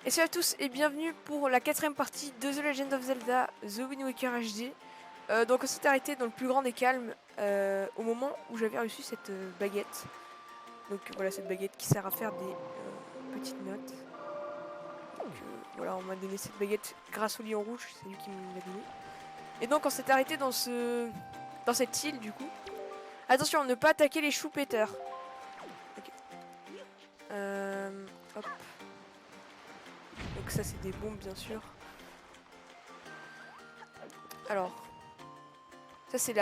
Et salut à tous et bienvenue pour la 4ème partie de The Legend of Zelda The Wind Waker HD. Donc on s'est arrêté dans le plus grand des calmes au moment où j'avais reçu cette baguette. Donc voilà, cette baguette qui sert à faire des petites notes. Donc voilà, on m'a donné cette baguette grâce au lion rouge, c'est lui qui me l'a donné. Et donc on s'est arrêté dans cette île du coup. Attention, ne pas attaquer les choux-péteurs. Ok. Hop. Donc ça c'est des bombes bien sûr. Alors, ça c'est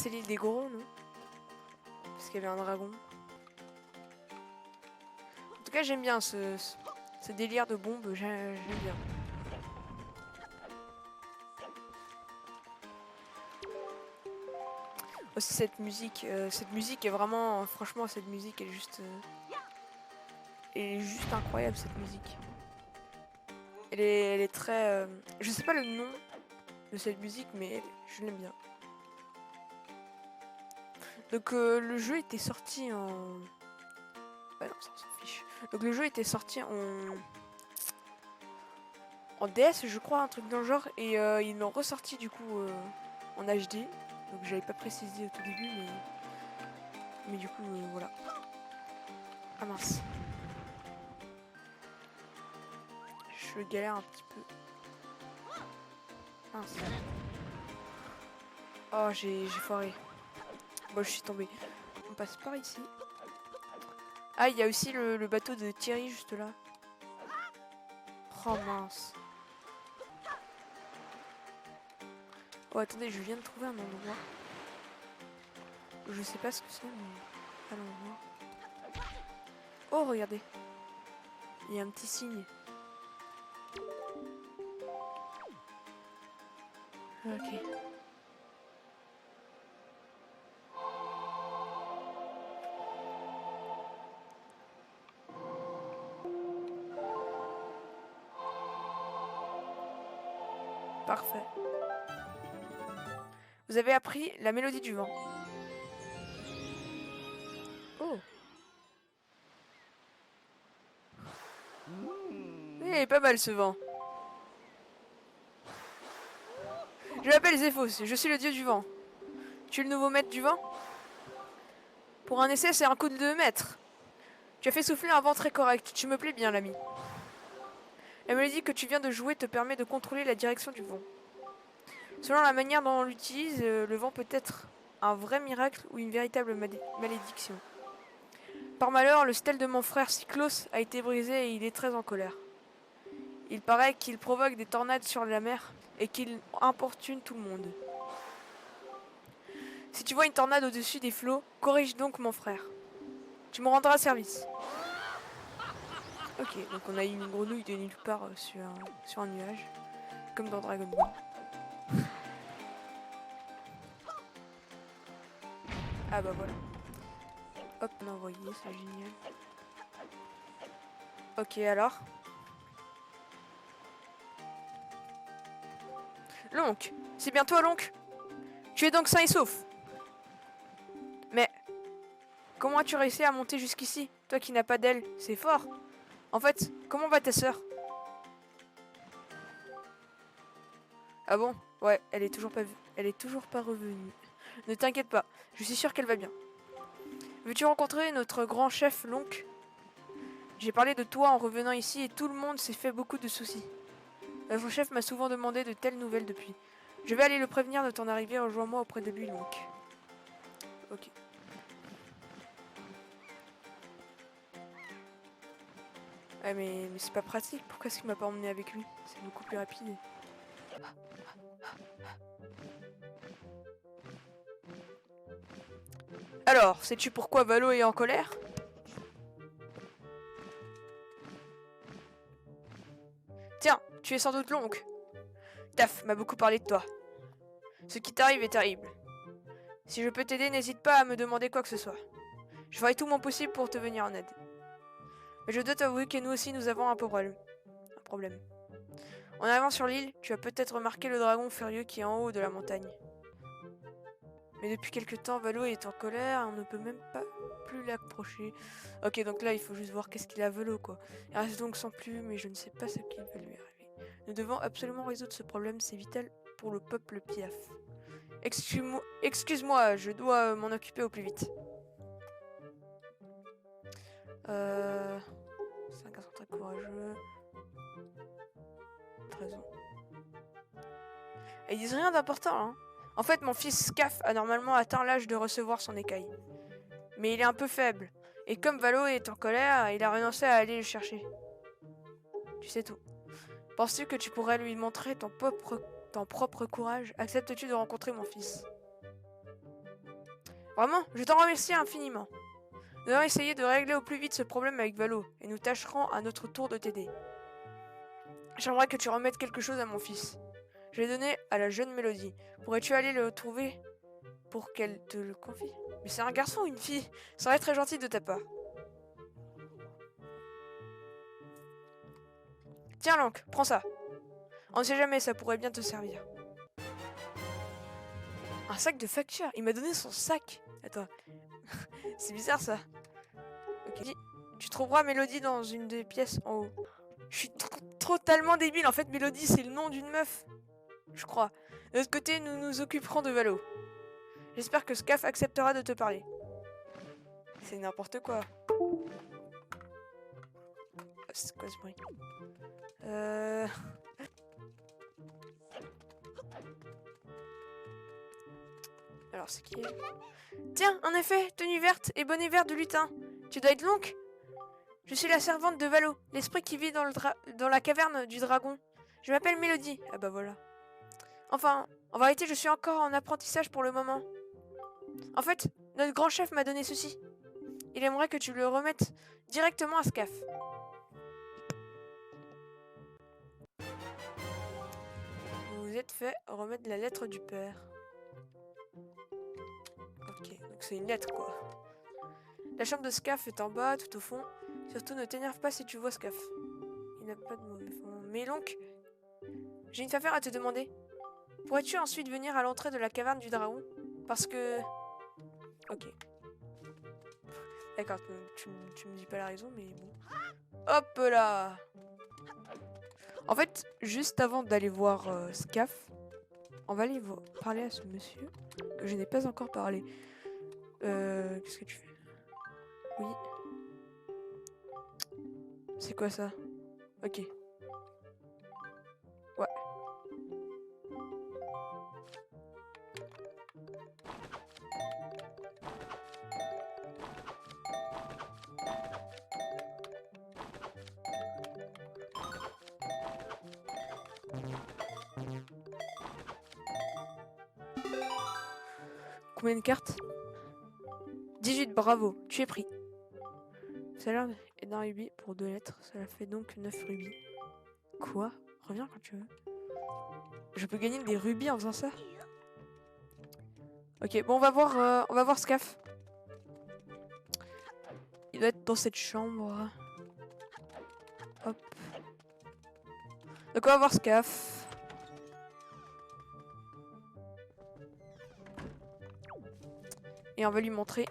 l'île des Gorons, non? Parce qu'il y avait un dragon. En tout cas j'aime bien ce délire de bombes, j'aime bien. Aussi cette musique est vraiment, franchement cette musique est juste incroyable cette musique. Elle est très, je sais pas le nom de cette musique mais je l'aime bien. Donc le jeu était sorti en... Ouais non ça on s'en fiche. Donc le jeu était sorti en DS je crois, un truc dans le genre. Et ils l'ont ressorti du coup en HD. Donc j'avais pas précisé au tout début mais du coup voilà. Ah mince. Je galère un petit peu. Mince. Oh j'ai foiré. Bon je suis tombée. On passe par ici. Ah il y a aussi le bateau de Thierry juste là. Oh mince. Oh attendez, je viens de trouver un endroit. Je sais pas ce que c'est mais... Allons voir. Oh regardez. Il y a un petit signe. Ok. Parfait. Vous avez appris la mélodie du vent. Oh. Oui, il est pas mal ce vent. Je m'appelle Zéphos, je suis le dieu du vent. Tu es le nouveau maître du vent? Pour un essai, c'est un coup de 2 mètres. Tu as fait souffler un vent très correct. Tu me plais bien, l'ami. La mélodie que tu viens de jouer te permet de contrôler la direction du vent. Selon la manière dont on l'utilise, le vent peut être un vrai miracle ou une véritable malédiction. Par malheur, le stèle de mon frère Cyclos a été brisé et il est très en colère. Il paraît qu'il provoque des tornades sur la mer et qu'il importune tout le monde. Si tu vois une tornade au-dessus des flots, corrige donc mon frère. Tu me rendras service. Ok, donc on a eu une grenouille de nulle part sur un nuage. Comme dans Dragon Ball. Ah bah voilà. Hop, on a envoyé, c'est génial. Ok, alors. Lonk, c'est bien toi, Lonk? Tu es donc sain et sauf? Mais comment as-tu réussi à monter jusqu'ici? Toi qui n'as pas d'aile, c'est fort. En fait, comment va ta sœur? Ah bon? Ouais, elle est toujours pas revenue. Ne t'inquiète pas, je suis sûr qu'elle va bien. Veux-tu rencontrer notre grand chef Lonk? J'ai parlé de toi en revenant ici et tout le monde s'est fait beaucoup de soucis. Notre chef m'a souvent demandé de telles nouvelles depuis. Je vais aller le prévenir de ton arrivée, rejoins-moi auprès de lui, Lonk. Ok. Ouais, mais c'est pas pratique, pourquoi est-ce qu'il m'a pas emmené avec lui? C'est beaucoup plus rapide. Alors, sais-tu pourquoi Valo est en colère? Tiens, tu es sans doute Lonk. Taf m'a beaucoup parlé de toi. Ce qui t'arrive est terrible. Si je peux t'aider, n'hésite pas à me demander quoi que ce soit. Je ferai tout mon possible pour te venir en aide. Mais je dois t'avouer que nous aussi nous avons un problème. En arrivant sur l'île, tu as peut-être remarqué le dragon furieux qui est en haut de la montagne. Mais depuis quelque temps, Valo est en colère, on ne peut même pas plus l'approcher. Ok, donc là, il faut juste voir qu'est-ce qu'il a Valo, quoi. Il reste donc sans plume, mais je ne sais pas ce qui va lui arriver. Nous devons absolument résoudre ce problème, c'est vital pour le peuple Piaf. Excuse-moi, je dois m'en occuper au plus vite. C'est un garçon très courageux. 13 ans. Et ils disent rien d'important, hein. En fait, mon fils Scaf a normalement atteint l'âge de recevoir son écaille. Mais il est un peu faible. Et comme Valo est en colère, il a renoncé à aller le chercher. Tu sais tout. Penses-tu que tu pourrais lui montrer ton propre courage? Acceptes-tu de rencontrer mon fils? Vraiment, je t'en remercie infiniment. Nous allons essayer de régler au plus vite ce problème avec Valo, et nous tâcherons à notre tour de t'aider. J'aimerais que tu remettes quelque chose à mon fils. Je l'ai donné à la jeune Mélodie. Pourrais-tu aller le trouver pour qu'elle te le confie? Mais c'est un garçon ou une fille? Ça serait très gentil de ta part. Tiens l'oncle, prends ça. On ne sait jamais, ça pourrait bien te servir. Un sac de facture. Il m'a donné son sac. Attends. C'est bizarre ça. Ok. Tu trouveras Mélodie dans une des pièces en haut. Je suis totalement débile. En fait, Mélodie, c'est le nom d'une meuf. Je crois. De l'autre côté, nous nous occuperons de Valo. J'espère que Scaf acceptera de te parler. C'est n'importe quoi. C'est quoi ce bruit? Alors, c'est qui? Tiens, en effet, tenue verte et bonnet vert de lutin. Tu dois être l'oncle? Je suis la servante de Valo, l'esprit qui vit dans la caverne du dragon. Je m'appelle Mélodie. Ah bah voilà. Enfin, en vérité, je suis encore en apprentissage pour le moment. En fait, notre grand chef m'a donné ceci. Il aimerait que tu le remettes directement à Scaf. Vous vous êtes fait remettre la lettre du père. Ok, donc c'est une lettre quoi. La chambre de Scaf est en bas, tout au fond. Surtout ne t'énerve pas si tu vois Scaf. Il n'a pas de mauvais fond. Mais donc, j'ai une affaire à te demander. Pourrais-tu ensuite venir à l'entrée de la caverne du dragon? Parce que... Ok. D'accord, tu me dis pas la raison, mais bon. Hop là! En fait, juste avant d'aller voir Scaf, on va aller parler à ce monsieur que je n'ai pas encore parlé. Qu'est-ce que tu fais? Oui. C'est quoi ça? Ok. Ouais. Combien de cartes? 18, bravo, tu es pris. Salaire est d'un rubis pour 2 lettres, cela fait donc 9 rubis. Quoi? Reviens quand tu veux. Je peux gagner des rubis en faisant ça? Ok, bon on va voir Scaf. Il doit être dans cette chambre. Hop. Donc on va voir Scaf. Et on va lui montrer.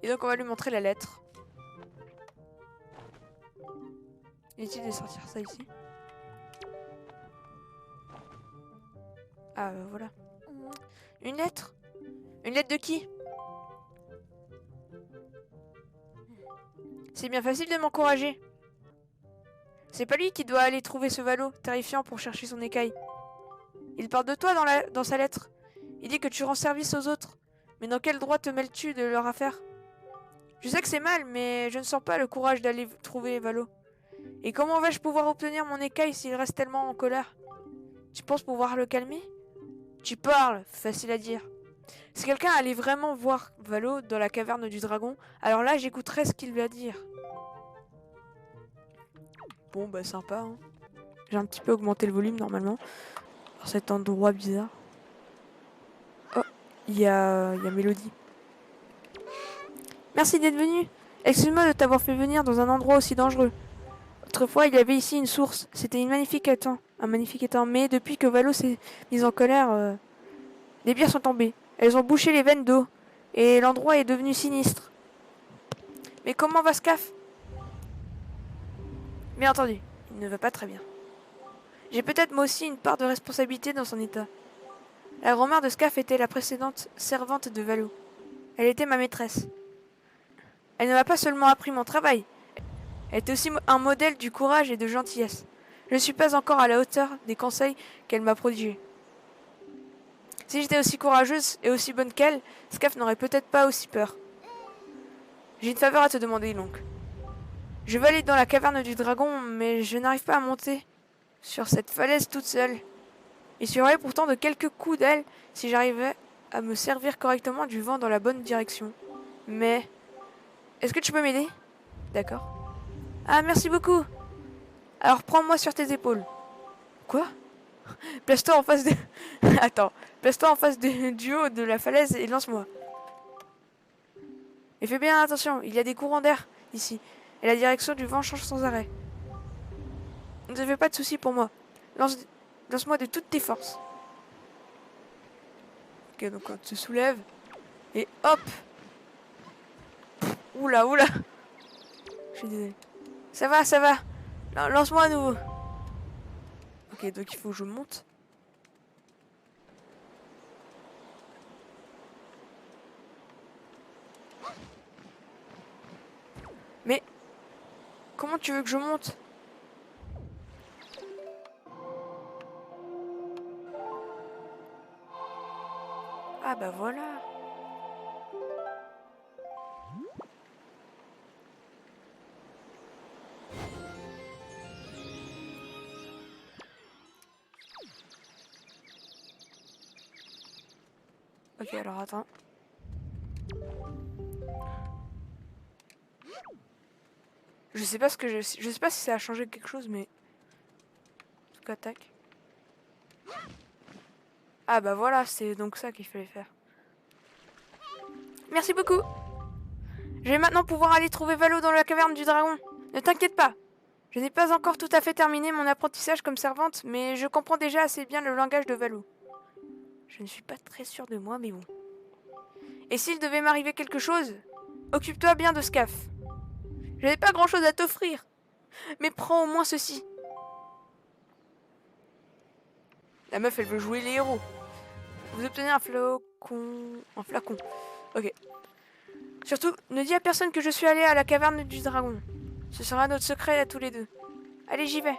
Et donc on va lui montrer la lettre. Inutile de sortir ça ici. Ah bah voilà. Une lettre? Une lettre de qui? C'est bien facile de m'encourager. C'est pas lui qui doit aller trouver ce Valo terrifiant pour chercher son écaille. Il parle de toi dans sa lettre. Il dit que tu rends service aux autres. Mais dans quel droit te mêles-tu de leur affaire? Je sais que c'est mal, mais je ne sens pas le courage d'aller trouver Valo. Et comment vais-je pouvoir obtenir mon écaille s'il reste tellement en colère? Tu penses pouvoir le calmer? Tu parles, facile à dire. Si quelqu'un allait vraiment voir Valo dans la caverne du dragon, alors là j'écouterais ce qu'il va dire. Bon bah sympa hein. J'ai un petit peu augmenté le volume normalement. Dans cet endroit bizarre. Oh, il y a Mélodie. Merci d'être venu. Excuse-moi de t'avoir fait venir dans un endroit aussi dangereux. Autrefois, il y avait ici une source. C'était un magnifique étang. Mais depuis que Valo s'est mis en colère, Des bières sont tombées. Elles ont bouché les veines d'eau. Et l'endroit est devenu sinistre. Mais comment va Scaf? Bien entendu, il ne va pas très bien. J'ai peut-être moi aussi une part de responsabilité dans son état. La grand-mère de Scaf était la précédente servante de Valo. Elle était ma maîtresse. Elle ne m'a pas seulement appris mon travail, elle était aussi un modèle du courage et de gentillesse. Je ne suis pas encore à la hauteur des conseils qu'elle m'a prodigés. Si j'étais aussi courageuse et aussi bonne qu'elle, Scaf n'aurait peut-être pas aussi peur. J'ai une faveur à te demander, donc. Je veux aller dans la caverne du dragon, mais je n'arrive pas à monter sur cette falaise toute seule. Il suffirait pourtant de quelques coups d'aile si j'arrivais à me servir correctement du vent dans la bonne direction. Mais... Est-ce que tu peux m'aider? D'accord. Ah, merci beaucoup. Alors prends-moi sur tes épaules. Quoi? Place-toi en face de... Attends. Place-toi en face du haut de la falaise et lance-moi. Et fais bien attention, il y a des courants d'air ici. Et la direction du vent change sans arrêt. Ne te fais pas de soucis pour moi. Lance-moi de toutes tes forces. Ok, donc on se soulève. Et hop! Oula, oula! Je suis désolé. Ça va, ça va. Lance-moi à nouveau. Ok, donc il faut que je monte. Mais comment tu veux que je monte? Ah bah voilà. Ok, alors attends. Je sais pas ce que je sais pas si ça a changé quelque chose, mais en tout cas, tac. Ah bah voilà, c'est donc ça qu'il fallait faire. Merci beaucoup. Je vais maintenant pouvoir aller trouver Valo dans la caverne du dragon. Ne t'inquiète pas. Je n'ai pas encore tout à fait terminé mon apprentissage comme servante, mais je comprends déjà assez bien le langage de Valo. Je ne suis pas très sûre de moi, mais bon. Et s'il devait m'arriver quelque chose, occupe-toi bien de Scaf. Je n'ai pas grand-chose à t'offrir, mais prends au moins ceci. La meuf, elle veut jouer les héros. Vous obtenez un flacon... Un flacon. Ok. Surtout, ne dis à personne que je suis allée à la caverne du dragon. Ce sera notre secret à tous les deux. Allez, j'y vais.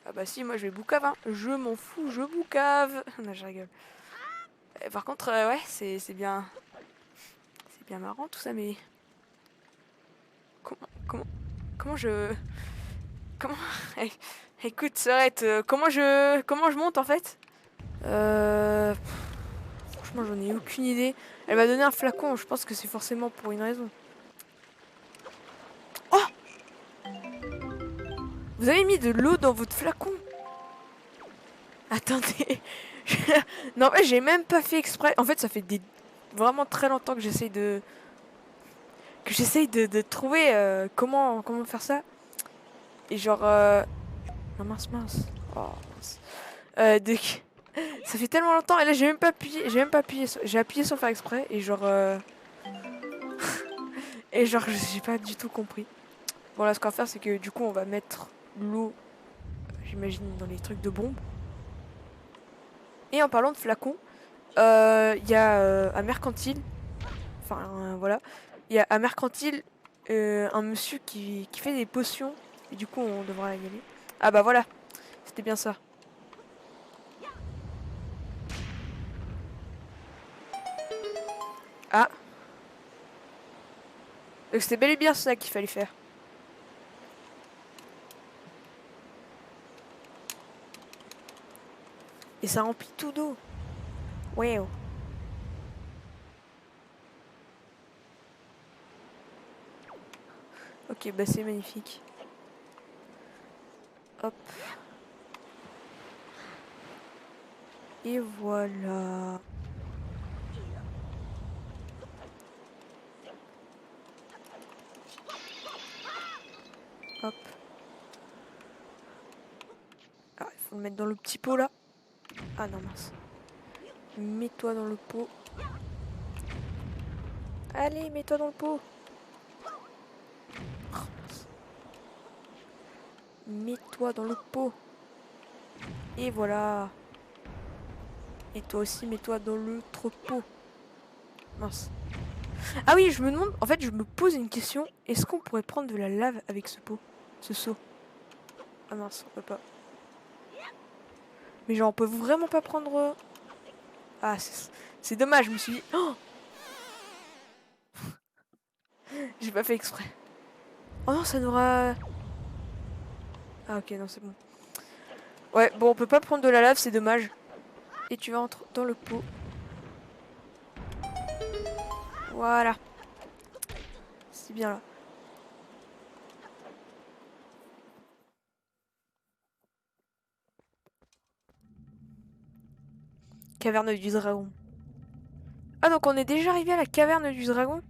Ah bah si, moi je vais boucave, hein. Je m'en fous, je boucave. Non, je rigole. Par contre, ouais, c'est bien... C'est bien marrant tout ça, mais... Comment je... Comment... Écoute, Sorette, comment je monte en fait? Franchement, j'en ai aucune idée. Elle m'a donné un flacon, je pense que c'est forcément pour une raison. Oh! Vous avez mis de l'eau dans votre flacon? Attendez. Non, mais j'ai même pas fait exprès. En fait, ça fait vraiment très longtemps que j'essaye de... de trouver comment faire ça. Et genre... Non, mince. Oh, mince. Donc... Ça fait tellement longtemps et là j'ai même pas appuyé, j'ai appuyé sans faire exprès et genre et genre j'ai pas du tout compris. Bon là ce qu'on va faire c'est que du coup on va mettre l'eau, j'imagine dans les trucs de bombe. Et en parlant de flacons, il y a à Mercantile, enfin voilà, il y a à Mercantile un monsieur qui fait des potions et du coup on devra y aller. Ah bah voilà, c'était bien ça. Ah, donc c'était bel et bien ça qu'il fallait faire. Et ça remplit tout d'eau. Wow. Ok, bah c'est magnifique. Hop. Et voilà. Hop. Ah, il faut le mettre dans le petit pot là. Ah non, mince. Mets-toi dans le pot. Allez, mets-toi dans le pot. Oh, mets-toi dans le pot. Et voilà. Et toi aussi, mets-toi dans l'autre pot. Mince. Ah oui, je me demande, en fait, je me pose une question. Est-ce qu'on pourrait prendre de la lave avec ce pot? Ce seau? Ah mince, on peut pas. Mais genre, on peut vraiment pas prendre... Ah, c'est dommage, je me suis dit... Oh, j'ai pas fait exprès. Oh non, ça n'aura... Ah ok, non, c'est bon. Ouais, bon, on peut pas prendre de la lave, c'est dommage. Et tu vas entrer dans le pot. Voilà. C'est bien là. Caverne du dragon. Ah, donc on est déjà arrivé à la caverne du dragon?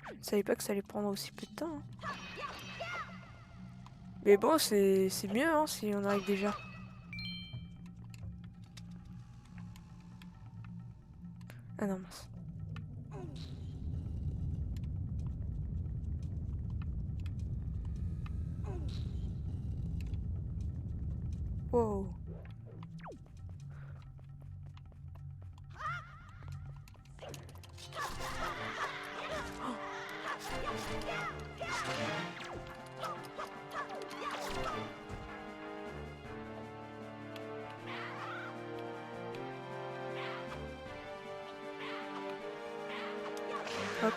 Je ne savais pas que ça allait prendre aussi peu de temps. Hein. Mais bon, c'est mieux hein, si on arrive déjà. Ah non, mince. Wow. Hop.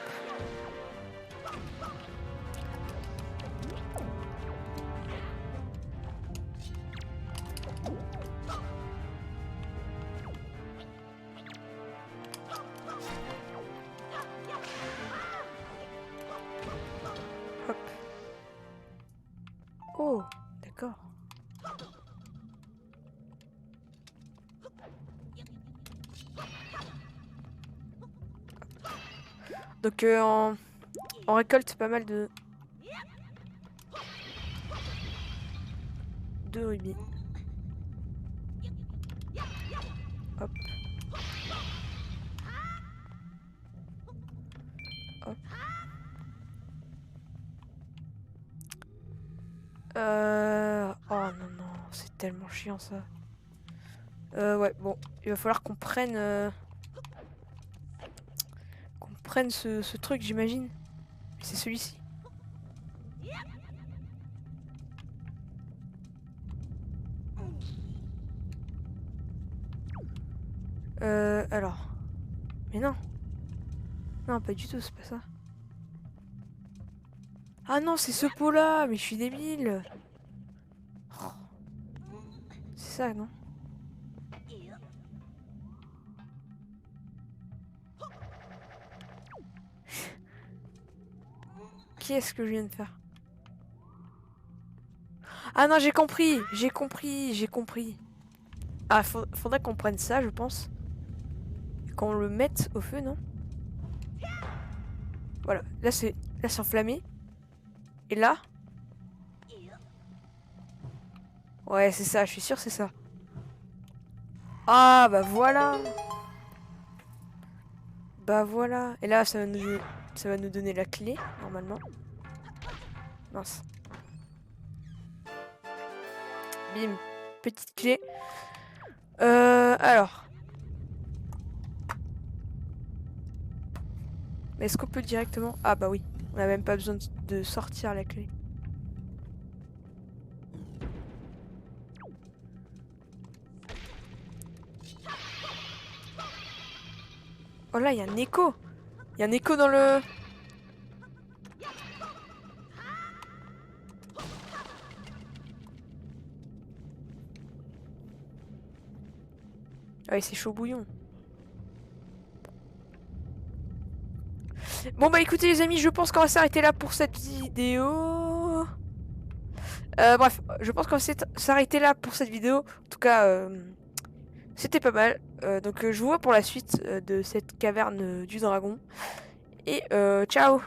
Hop. Oh, d'accord. Donc on récolte pas mal de rubis. Hop. Hop. Oh non, non, c'est tellement chiant ça. Ouais, bon, il va falloir qu'on prenne... ce truc, j'imagine. C'est celui-ci. Alors... Mais non. Non, pas du tout, c'est pas ça. Ah non, c'est ce pot-là. Mais je suis débile. Oh. C'est ça, non? Qu'est-ce que je viens de faire? Ah non, j'ai compris. J'ai compris. J'ai compris. Ah, faudrait qu'on prenne ça, je pense. Qu'on le mette au feu, non? Voilà. Là, c'est enflammé. Et là? Ouais, c'est ça. Je suis sûre, c'est ça. Ah, bah voilà. Bah voilà. Et là, ça va nous donner la clé, normalement. Mince. Bim. Petite clé. Alors. Mais est-ce qu'on peut directement... Ah bah oui. On n'a même pas besoin de sortir la clé. Oh là, il y a un écho. Il y a un écho dans le... Ah oui, c'est chaud bouillon. Bon bah écoutez les amis, je pense qu'on va s'arrêter là pour cette vidéo. Bref, je pense qu'on va s'arrêter là pour cette vidéo. En tout cas, c'était pas mal. Donc je vous vois pour la suite de cette caverne du dragon. Et ciao!